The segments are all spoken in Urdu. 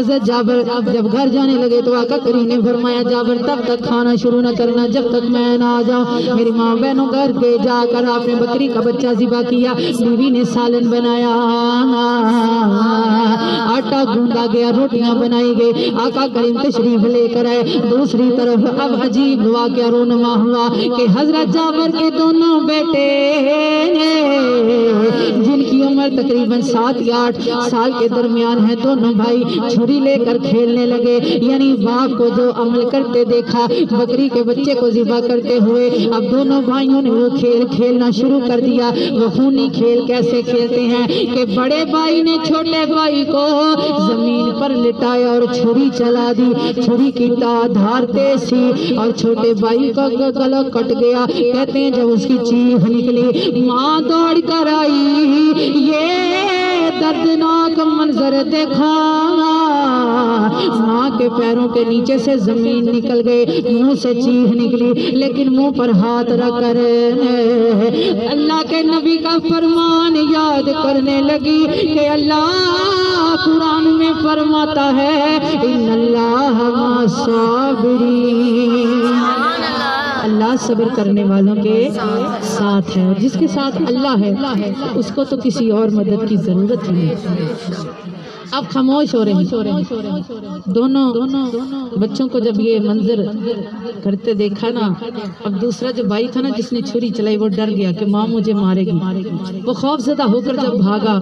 حضرت جابر جب گھر جانے لگے تو آقا کریم نے فرمایا جابر تب تک کھانا شروع نہ کرنا جب تک میں نہ آ جاؤں۔ میری ماں بہنوں گھر کے جا کر آپ نے بکری کا بچہ ذبح کیا، بیوی نے سالن بنایا، آٹا گوندا گیا، روٹیاں بنائی گئی، آقا کریم تشریف لے کر آئے۔ دوسری طرف اب عجیب واقعہ رونما ہوا کہ حضرت جابر کے دونوں بیٹے جن کی عمر تقریباً 7 یا 8 سال کے درمیان ہے، دونوں بھائی چھری لے کر کھیلنے لگے۔ یعنی باپ کو جو عمل کرتے دیکھا بکری کے بچے کو ذبح کرتے ہوئے، اب دونوں بھائیوں نے وہ کھیل کھیلنا شروع کر دیا۔ وہ خونی کھیل کیسے کھیلتے ہیں کہ بڑے بھائی نے چھوٹے بھائی کو زمین پر لٹایا اور چھری چلا دی، چھری کی دھار تیز تھی اور چھوٹے بھائی کا گلا کٹ گیا۔ کہتے ہیں جب اس کی چیخ نکلی، ماں دوڑ کر آئی، یہ دردناک منظر دیکھا، ماں کے پیروں کے نیچے سے زمین نکل گئے، منہ سے چیخ نکلی، لیکن منہ پر ہاتھ رکھ کر اللہ کے نبی کا فرمان یاد کرنے لگی کہ اللہ قرآن میں فرماتا ہے ان اللہ مع الصابرین، اللہ صبر کرنے والوں کے ساتھ ہے، اور جس کے ساتھ اللہ ہے اس کو تو کسی اور مدد کی ضرورت ہی نہیں۔ اب خاموش ہو رہے ہیں دونوں بچوں کو۔ جب یہ منظر کرتے دیکھا نا، اب دوسرا جو بھائی تھا نا جس نے چھری چلائی وہ ڈر گیا کہ ماں مجھے مارے گی۔ وہ خوف زدہ ہو کر جب بھاگا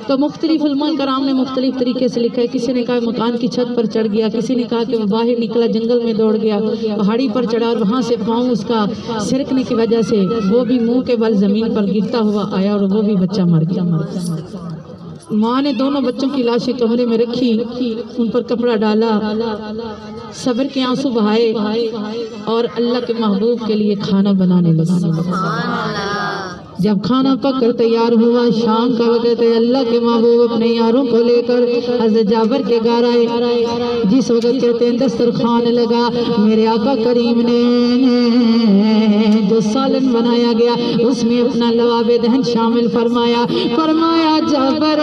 تو مختلف علماء کرام نے مختلف طریقے سے لکھا ہے۔ کسی نے کہا مکان کی چھت پر چڑھ گیا، کسی نے کہا کہ وہ باہر نکلا جنگل میں دوڑ گیا، پہاڑی پر چڑھا اور وہاں سے پاؤں اس کا سرکنے کی وجہ سے وہ بھی منہ کے بل زمین پر گرتا ہوا آیا اور وہ بھی بچہ مر گیا۔ ماں نے دونوں بچوں کی لاشیں کمرے میں رکھی، ان پر کپڑا ڈالا، صبر کے آنسو بہائے اور اللہ کے محبوب کے لیے کھانا بنانے لگا۔ جب کھانا پک کر تیار ہوا، شام کا وقت ہے، اللہ کے محبوب اپنے یاروں کو لے کر حضرت جابر کے گھر آئے۔ جس وقت کہتے ہیں دسترخوان لگا، میرے آقا کریم نے جو سالن بنایا گیا اس میں اپنا لواب دہن شامل فرمایا۔ فرمایا جابر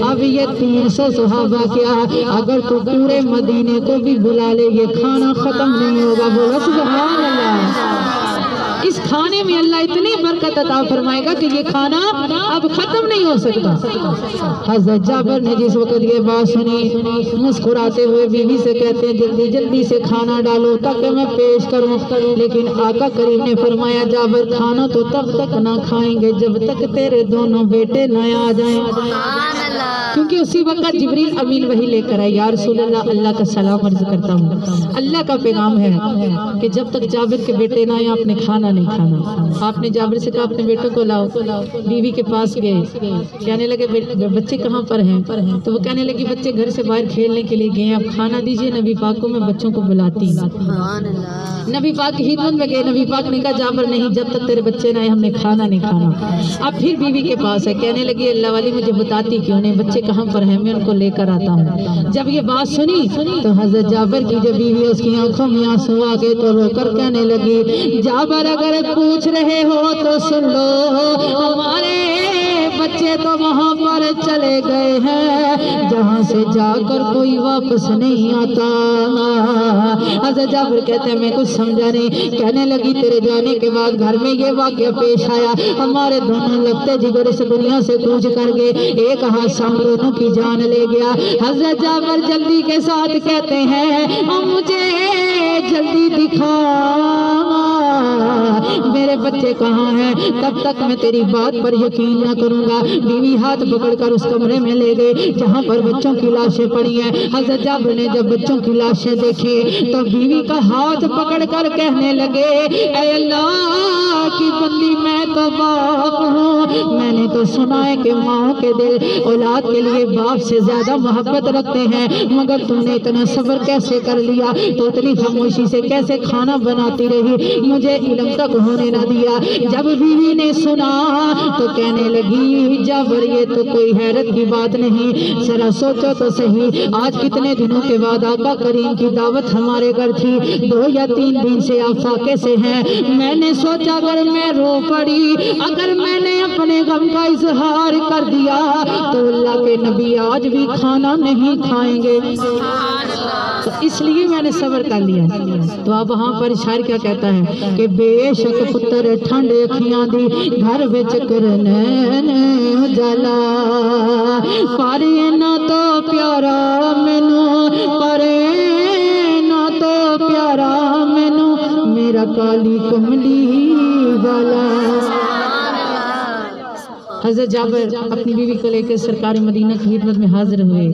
اب یہ 300 صحابہ کیا اگر تو پورے مدینے کو بھی بلا لے یہ کھانا ختم نہیں ہوگا۔ بولو سبحان اللہ۔ اس کھانے میں اللہ اتنی برکت عطا فرمائے گا کہ یہ کھانا اب ختم نہیں ہو سکتا۔ حضرت جابر نے جس وقت یہ بات سنی مسکراتے ہوئے بیوی سے کہتے ہیں جلدی جلدی سے کھانا ڈالو تاکہ میں پیش کروں، لیکن آقا کریم نے فرمایا جابر کھانا تو تب تک نہ کھائیں گے جب تک تیرے دونوں بیٹے نہ آ جائیں، کیونکہ اسی وقت جبریل امین وحی لے کر آئے۔ یا رسول اللہ، اللہ کا سلام عرض کرتا ہوں، اللہ کا پیغام ہے کہ جب تک جابر کے بیٹے نہ آئے آپ نے کھانا نہیں کھانا۔ آپ نے جابر سے کہا اپنے بیٹوں کو لاؤ، بیوی کے پاس گئے، کہنے لگے بچے کہاں پر ہیں؟ تو وہ کہنے لگی بچے گھر سے باہر کھیلنے کے لیے گئے، آپ کھانا دیجئے نبی پاک کو، میں بچوں کو بلاتی ہوں۔ نبی پاک کی خدمت میں گئے، نبی پاک نے کہا جابر نہیں، جب تک تیرے بچے نہ آئے ہم نے کھانا نہیں کھانا۔ اب پھر بیوی کے پاس ہے، کہنے لگی اللہ والی مجھے بتاتی کیوں نہیں، بچے کہاں پر ہیں، میں ان کو لے کر آتا ہوں۔ جب یہ بات سنی تو حضرت جابر کی جو بیوی اس کی آنکھوں میں آنسو آ گئے تو رو کر کہنے لگی جابر اگر پوچھ رہے ہو تو سن لو، ہمارے بچے تو وہاں پر چلے گئے ہیں جہاں سے جا کر کوئی واپس نہیں آتا۔ حضرت جابر کہتے ہیں میں کچھ سمجھا نہیں، کہنے لگی تیرے جانے کے بعد گھر میں یہ واقعہ پیش آیا، ہمارے دونوں لگتے جگر اس دنیا سے کوچ کر گئے، ایک حادثہ ہم دونوں کی جان لے گیا۔ حضرت جابر جلدی کے ساتھ کہتے ہیں مجھے جلدی دکھا میرے بچے کہاں ہیں، تب تک میں تیری بات پر یقین نہ کروں گا۔ بیوی ہاتھ پکڑ کر اس کمرے میں لے گئے جہاں پر بچوں کی لاشیں پڑی ہیں۔ حضرت جابر نے جب بچوں کی لاشیں دیکھی تو بیوی کا ہاتھ پکڑ کر کہنے لگے اے اللہ کی بندی میں تو باپ ہوں، میں نے تو سنا ہے کہ ماں کے دل اولاد کے لیے باپ سے زیادہ محبت رکھتے ہیں، مگر تم نے اتنا صبر کیسے کر لیا، تو اتنی خاموشی سے کیسے کھانا بناتی رہی، مجھے علم تک ہونے نہ دیا۔ جب بیوی نے سنا تو کہنے لگی جابر یہ تو کوئی حیرت کی بات نہیں، ذرا سوچو تو صحیح، آج کتنے دنوں کے بعد آقا کریم کی دعوت ہمارے گھر تھی، 2 یا 3 دن سے آپ فاقے سے ہیں، میں نے سوچا اگر میں رو پڑی، اگر میں نے اپنے غم کا اظہار کر دیا تو اللہ کے نبی آج بھی کھانا نہیں کھائیں گے، تو اس لیے میں نے صبر کر لیا۔ تو اب وہاں پر شاعر کیا کہتا ہے کہ بے شک پتر ٹھنڈ اکھیاں دی گھر وچ کرنین جلا، پر نہ تو پیارا مینوں، پر نہ تو پیارا مینوں میرا کالی کملی والا۔ حضرت جابر اپنی بیوی کو لے کے سرکار مدینہ کی خدمت میں حاضر ہوئے،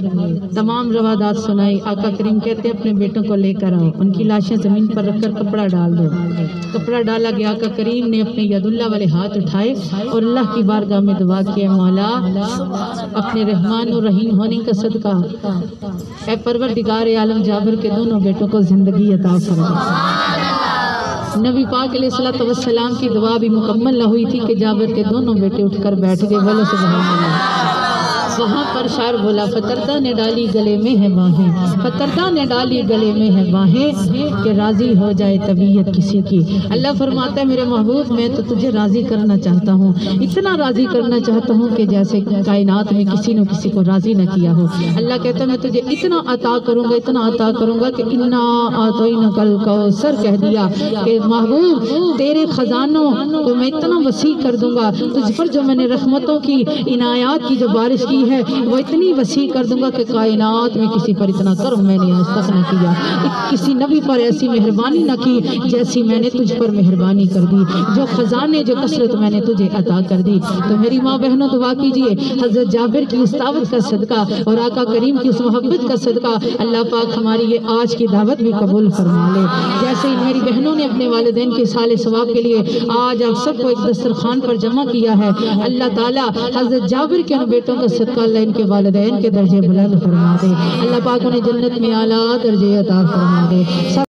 تمام روادات سنائی۔ آقا کریم کہتے ہیں اپنے بیٹوں کو لے کر آؤ، ان کی لاشیں زمین پر رکھ کر کپڑا ڈال دو۔ کپڑا ڈالا گیا، آقا کریم نے اپنے ید اللہ والے ہاتھ اٹھائے اور اللہ کی بارگاہ میں دعا کیا، مولا اپنے رحمان و رحیم ہونے کا صدقہ اے پروردگار عالم جابر کے دونوں بیٹوں کو زندگی عطا فرما۔ نبی پاک علیہ الصلوۃ والسلام کی دعا بھی مکمل نہ ہوئی تھی کہ جابر کے دونوں بیٹے اٹھ کر بیٹھ گئے، بولو سبحان اللہ۔ وہاں پر شاعر بولا فتردہ نے ڈالی گلے میں ہے باہیں، فتردہ نے ڈالی گلے میں ہے باہیں کہ راضی ہو جائے طبیعت کسی کی۔ اللہ فرماتا ہے میرے محبوب میں تو تجھے راضی کرنا چاہتا ہوں، اتنا راضی کرنا چاہتا ہوں کہ جیسے کائنات میں کسی نے کسی کو راضی نہ کیا ہو۔ اللہ کہتا ہے میں تجھے اتنا عطا کروں گا، اتنا عطا کروں گا کہ انا اعطیناک الکوثر کہہ دیا کہ محبوب تیرے خزانوں کو میں اتنا وسیع کر دوں گا، تجھ پر جو میں نے رحمتوں کی عنایات کی جو بارش کی ہے وہ اتنی وسیع کر دوں گا کہ کائنات میں کسی پر اتنا کرم میں نے آج تک نہ کیا، کسی نبی پر ایسی مہربانی نہ کی جیسی میں نے تجھ پر مہربانی کر دی، جو خزانے جو کثرت میں نے تجھے عطا کر دی۔ تو میری ماں بہنوں دعا کیجئے حضرت جابر کی اس دعوت کا صدقہ اور آقا کریم کی اس محبت کا صدقہ اللہ پاک ہماری یہ آج کی دعوت بھی قبول فرما لے۔ جیسے میری بہنوں نے اپنے والدین کے صالح ثواب کے لیے آج آپ سب کو ایک دسترخوان پر جمع کیا ہے، اللہ تعالیٰ حضرت جابر کے ان بیٹوں کا صدقہ اللہ ان کے والدین کے درجے بلند فرما دے، اللہ پاک انہیں جنت میں اعلیٰ درجے عطا فرما دے۔